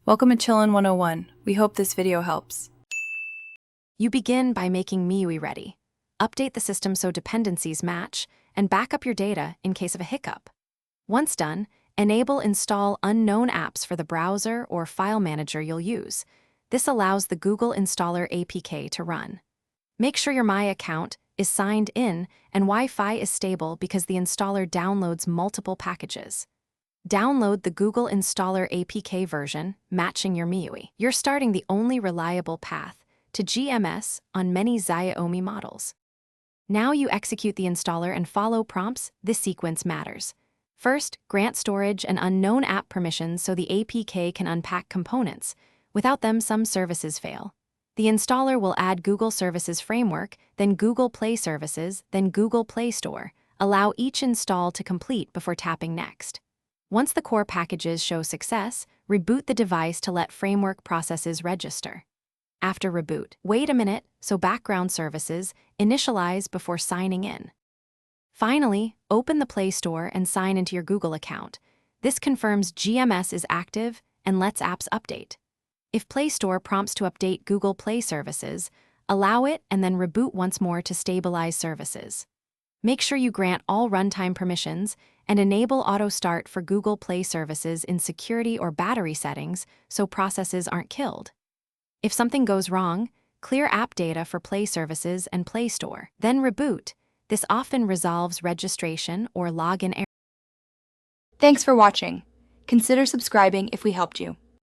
Welcome to Chillin' 101. We hope this video helps. You begin by making MIUI ready. Update the system so dependencies match, and back up your data in case of a hiccup. Once done, enable Install Unknown Apps for the browser or file manager you'll use. This allows the Google Installer APK to run. Make sure your My account is signed in and Wi-Fi is stable because the installer downloads multiple packages. Download the Google Installer APK version, matching your MIUI. You're starting the only reliable path to GMS on many Xiaomi models. Now you execute the installer and follow prompts. This sequence matters. First, grant storage and unknown app permissions so the APK can unpack components. Without them, some services fail. The installer will add Google Services Framework, then Google Play Services, then Google Play Store. Allow each install to complete before tapping Next. Once the core packages show success, reboot the device to let framework processes register. After reboot, wait a minute so background services initialize before signing in. Finally, open the Play Store and sign into your Google account. This confirms GMS is active and lets apps update. If Play Store prompts to update Google Play Services, allow it and then reboot once more to stabilize services. Make sure you grant all runtime permissions and enable auto start for Google Play Services in security or battery settings so processes aren't killed. If something goes wrong, clear app data for Play Services and Play Store, then reboot. This often resolves registration or login errors. Thanks for watching. Consider subscribing if we helped you.